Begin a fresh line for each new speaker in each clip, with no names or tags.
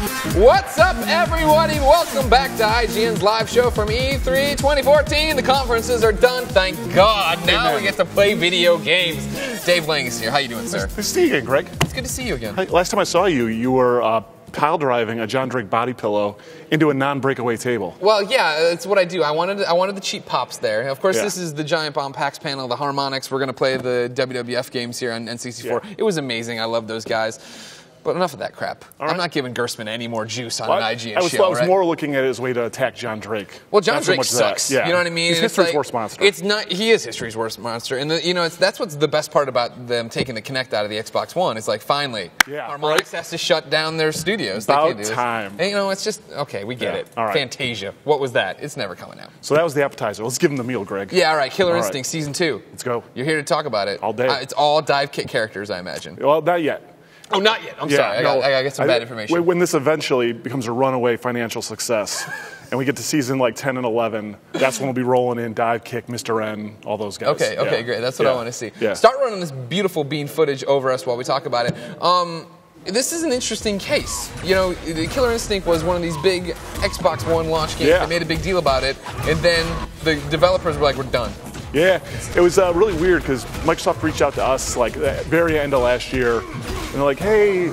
What's up, everybody? Welcome back to IGN's live show from E3 2014. The conferences are done, thank God. Now we get to play video games. Dave Lang is here. How you doing, sir?
Nice to see you again, Greg.
It's good to see you again.
Hey, last time I saw you, you were pile driving a John Drake body pillow into a non-breakaway table.
Well, yeah, it's what I do. I wanted the cheap pops there. Of course, This is the Giant Bomb PAX panel, the Harmonix. We're going to play the WWF games here on N64. Yeah. It was amazing. I love those guys. But enough of that crap. Right. I'm not giving Gerstmann any more juice on an IGN show.
I was more looking at it as a way to attack John Drake.
Well, John Drake sucks.
Yeah.
You know what I mean?
He's history's worst monster.
It's not. He is history's worst monster, and that's what's the best part about them taking the Kinect out of the Xbox One. It's like finally, Harmonix has to shut down their studios.
About time.
And, it's just okay. We get it.
All right.
Fantasia. What was that? It's never coming out.
So that was the appetizer. Let's give him the meal, Greg.
Yeah. All right. Killer Instinct Season 2.
Let's go.
You're here to talk about it
all day.
It's all dive kick characters, I imagine.
Well, not yet.
Oh, not yet. I'm sorry. I got some bad information.
When this eventually becomes a runaway financial success, and we get to season like 10 and 11, that's when we'll be rolling in Dive Kick, Mr. N, all those guys.
Okay, great. That's what I want to see.
Yeah.
Start running this beautiful bean footage over us while we talk about it. This is an interesting case. The Killer Instinct was one of these big Xbox One launch games. They made a big deal about it, and then the developers were like, we're done.
Yeah, it was really weird because Microsoft reached out to us like at the very end of last year, and they're like, "Hey,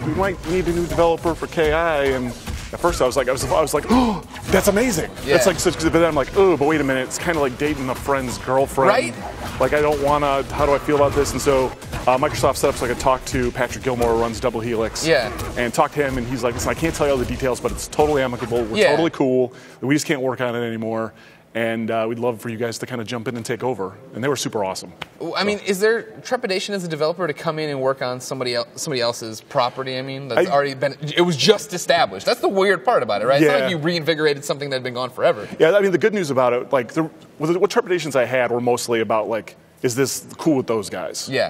we might need a new developer for KI." And at first, I was like, "Oh, that's amazing!"
Yeah.
That's like such. But then I'm like, "Oh, but wait a minute, it's kind of like dating a friend's girlfriend,
right?"
Like I don't wanna. How do I feel about this? And so Microsoft set up so I could talk to Patrick Gilmore, who runs Double Helix, and talk to him. And he's like, "Listen, I can't tell you all the details, but it's totally amicable. We're totally cool. We just can't work on it anymore." And we'd love for you guys to kind of jump in and take over. And they were super awesome.
I mean, is there trepidation as a developer to come in and work on somebody else's property? I mean, that's already been. It was just established. That's the weird part about it, right? It's not like you reinvigorated something that had been gone forever.
Yeah, I mean, the good news about it, like, what trepidations I had were mostly about like, is this cool with those guys?
Yeah.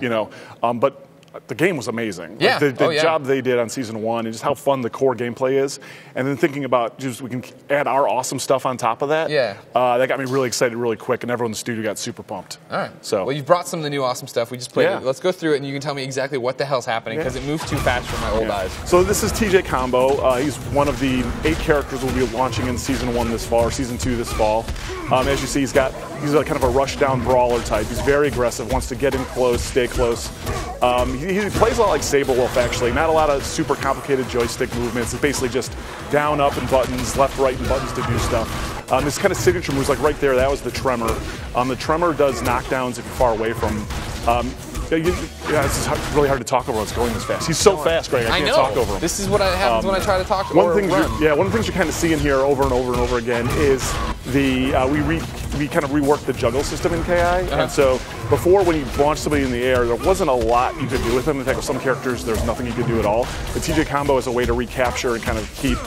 But the game was amazing.
Yeah.
Like the job they did on season 1 and just how fun the core gameplay is. And then thinking about just we can add our awesome stuff on top of that.
Yeah.
That got me really excited really quick, and everyone in the studio got super pumped.
All right.
So,
well, you've brought some of the new awesome stuff. We just played it. Let's go through it, and you can tell me exactly what the hell's happening, because it moves too fast for my old eyes.
So this is TJ Combo. He's one of the 8 characters we'll be launching in season 1 this fall, or season 2 this fall. As you see, he's a kind of a rush-down brawler type. He's very aggressive, wants to get in close, stay close. He plays a lot like Sable Wolf, actually. Not a lot of super complicated joystick movements. It's basically just down, up, and buttons, left, right, and buttons to do stuff. This kind of signature moves, like right there, that was the Tremor. The Tremor does knockdowns if you're far away from it's really hard to talk over what's going this fast. He's so fast, Greg, I can't talk over him.
This is what happens when I try to talk
one of the things you're kind of seeing here over and over and over again is we kind of reworked the juggle system in KI. And so before, when you launched somebody in the air, there wasn't a lot you could do with them. In fact, with some characters, there's nothing you could do at all. The TJ Combo is a way to recapture and kind of keep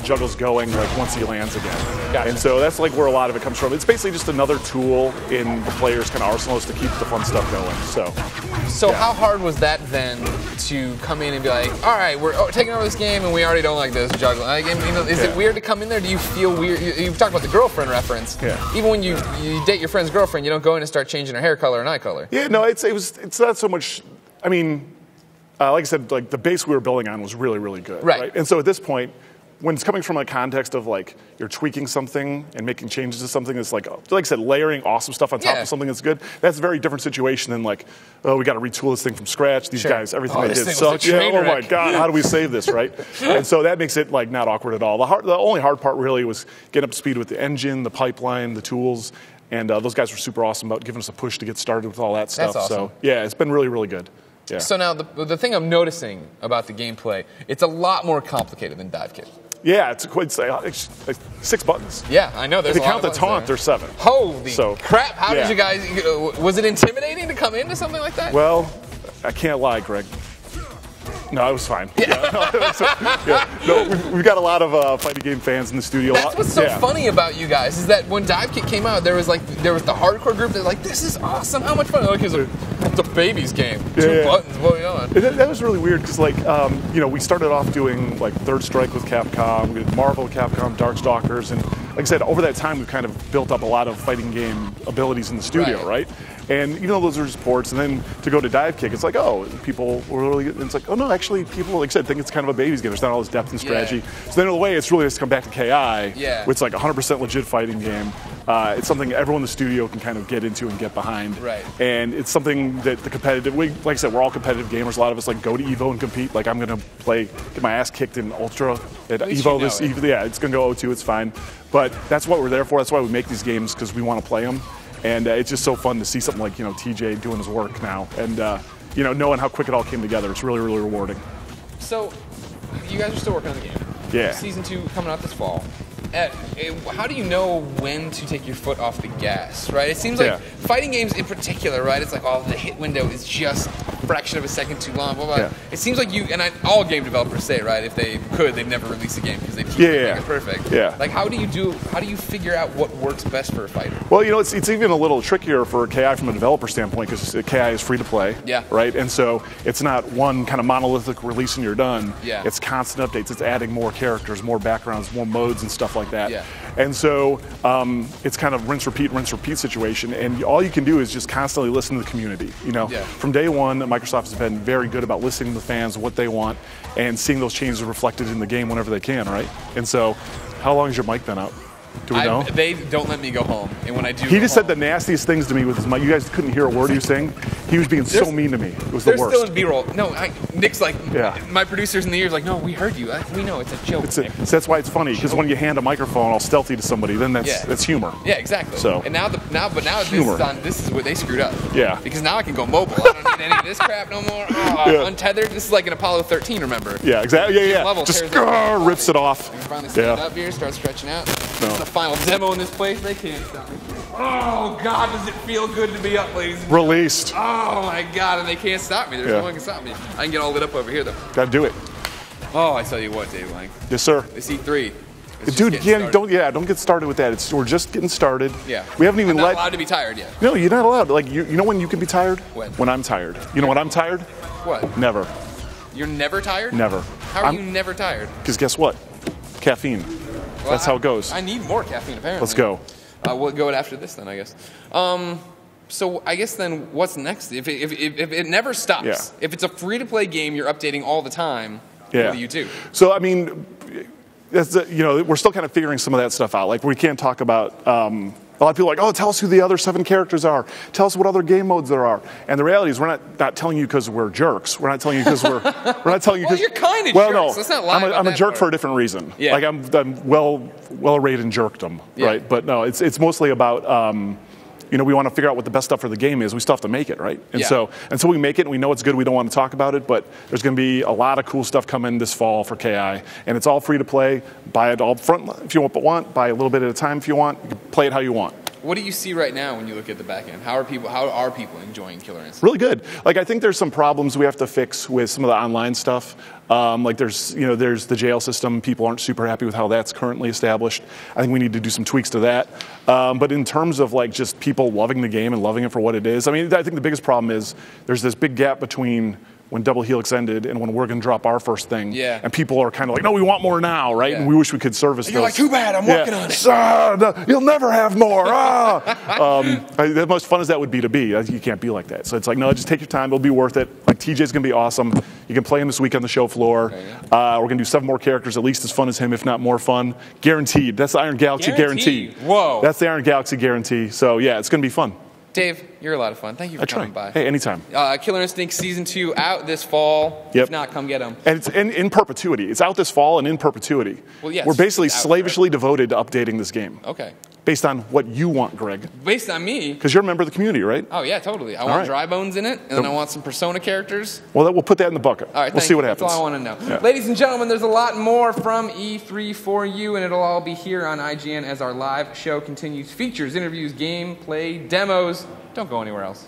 juggles going like once he lands again.
Gotcha.
And so that's like where a lot of it comes from. It's basically just another tool in the player's kind of arsenal to keep the fun stuff going. So
how hard was that then to come in and be like, all right, we're taking over this game and we already don't like this juggling? Like, is it weird to come in there? Do you feel weird? You've talked about the girlfriend reference.
Yeah.
Even when you date your friend's girlfriend, you don't go in and start changing her hair color and eye color.
Yeah, no, it's not so much. I mean, like I said, like the base we were building on was really, really good.
Right.
And so at this point, when it's coming from a context of like you're tweaking something and making changes to something that's like I said, layering awesome stuff on top of something that's good, that's a very different situation than like, oh, we got to retool this thing from scratch. These guys, everything they did sucks. Oh my God, how do we save this, right? And so that makes it like not awkward at all. The only hard part really was getting up to speed with the engine, the pipeline, the tools. And those guys were super awesome about giving us a push to get started with all that stuff.
That's awesome.
So yeah, it's been really, really good. Yeah.
So now the thing I'm noticing about the gameplay, it's a lot more complicated than Dive Kick.
Yeah, it's like 6 buttons.
Yeah, I know. There's
if you count the taunt, there's 7.
Holy crap! How did you guys? Was it intimidating to come into something like that?
Well, I can't lie, Greg. No, it was fine. No, we've got a lot of fighting game fans in the studio.
That's what's so funny about you guys is that when Dive Kick came out, there was the hardcore group that's like, this is awesome, how much fun? Like, it's a baby's game. 2 buttons, what are you on?
That was really weird because we started off doing like Third Strike with Capcom, we did Marvel, Capcom, Darkstalkers, and like I said, over that time we've kind of built up a lot of fighting game abilities in the studio, right? And even though those are just ports, and then to go to Dive Kick, it's like, oh, people were really, it's like, oh no, actually people, like I said, think it's kind of a baby's game. There's not all this depth and strategy. So then in a way, it's really nice to come back to KI, which is like a 100% legit fighting game. It's something everyone in the studio can kind of get into and get behind. And it's something that the competitive, like I said, we're all competitive gamers. A lot of us like go to EVO and compete. Like I'm gonna get my ass kicked in Ultra at EVO this, yeah, it's gonna go O2, it's fine. But that's what we're there for. That's why we make these games, because we want to play them. And it's just so fun to see something like, TJ doing his work now, and knowing how quick it all came together. It's really, really rewarding.
So, you guys are still working on the game.
Yeah.
Season 2 coming out this fall. How do you know when to take your foot off the gas, right? It seems like fighting games in particular, right? It's like, oh, the hit window is just a fraction of a second too long, blah, blah. It seems like all game developers say, right, if they could, they'd never release a game because they'd keep it perfect. Like, how do you figure out what works best for a fighter?
Well, it's even a little trickier for KI from a developer standpoint, because KI is free to play, right? And so it's not one kind of monolithic release and you're done. It's constant updates. It's adding more characters, more backgrounds, more modes and stuff like that. And so it's kind of rinse, repeat situation. And all you can do is just constantly listen to the community. From day one, Microsoft has been very good about listening to the fans, what they want, and seeing those changes reflected in the game whenever they can, right? And so, how long has your mic been out? Do we know?
They don't let me go home, and when I do,
he just said the nastiest things to me with his mic. You guys couldn't hear a word he was saying. He was being so mean to me. It was the worst.
They're still in B-roll. No, Nick's like, my producer's in the ear's like, no, we heard you. We know it's a joke.
So that's why it's funny, because when you hand a microphone all stealthy to somebody, then that's humor.
Yeah, exactly.
So
and now this is what they screwed up.
Yeah.
Because now I can go mobile. I don't need any of this crap no more. Untethered. This is like an Apollo 13. Remember?
Yeah, exactly. Yeah. Just rips it off.
You can finally stand up here, start stretching out. This is the final demo in this place. They can't stop me. Oh God, does it feel good to be up, ladies?
Released.
Oh my God, and they can't stop me. There's no one can stop me. I can get all lit up over here though.
Gotta do it.
Oh, I tell you what, Dave Lang.
Yes, sir.
It's E3.
Dude, don't get started with that. We're just getting started.
Yeah.
We haven't even
I'm not allowed to be tired yet.
No, you're not allowed. Like you know when you can be tired?
When
I'm tired. You know when I'm tired?
What?
Never.
You're never tired?
Never.
How are you never tired?
Because guess what? Caffeine. Well, that's how it goes.
I need more caffeine apparently.
Let's go.
We'll go after this then, I guess. So I guess then what's next? If it never stops, if it's a free-to-play game you're updating all the time, what do you do?
So, I mean, we're still kind of figuring some of that stuff out. Like, we can't talk about... a lot of people are like, oh, tell us who the other 7 characters are. Tell us what other game modes there are. And the reality is, we're not telling you because we're jerks. We're not telling you because we're not telling you because...
Well, you're kind of
jerks.
No, let's not lie
I'm a jerk for a different reason. Like, I'm well arrayed in jerkdom, right? But no, it's mostly about... we want to figure out what the best stuff for the game is. We still have to make it, right? And so until we make it and we know it's good, we don't want to talk about it. But there's going to be a lot of cool stuff coming this fall for KI. And it's all free to play. Buy it all up front if you want. Buy a little bit at a time if you want. You can play it how you want.
What do you see right now when you look at the back end? How are people enjoying Killer Instinct?
Really good. Like, I think there's some problems we have to fix with some of the online stuff. Like there's the jail system. People aren't super happy with how that's currently established. I think we need to do some tweaks to that. But in terms of like just people loving the game and loving it for what it is, I mean, I think the biggest problem is there's this big gap between when Double Helix ended and when we're going to drop our first thing. And people are kind of like, no, we want more now, right? And we wish we could service those.
You're like, too bad, I'm working on it.
No, you'll never have more. The most fun as that would be to be, you can't be like that. So it's like, no, just take your time. It'll be worth it. Like, TJ's going to be awesome. You can play him this week on the show floor. We're going to do 7 more characters, at least as fun as him, if not more fun. Guaranteed. That's the Iron Galaxy guarantee.
Whoa.
That's the Iron Galaxy guarantee. So, yeah, it's going to be fun.
Dave, you're a lot of fun. Thank you for coming by.
Hey, anytime.
Killer Instinct Season 2 out this fall. If not, come get them.
And it's in perpetuity. It's out this fall and in perpetuity.
Well, yes.
We're basically slavishly devoted to updating this game.
Okay.
Based on what you want, Greg.
Based on me?
Because you're a member of the community, right?
Oh, yeah, totally. I want Dry Bones in it, and then I want some Persona characters.
Well, we'll put that in the bucket.
All right,
we'll see what happens.
That's all I want to know. Ladies and gentlemen, there's a lot more from E3 for you, and it'll all be here on IGN as our live show continues. Features, interviews, gameplay, demos. Don't go anywhere else.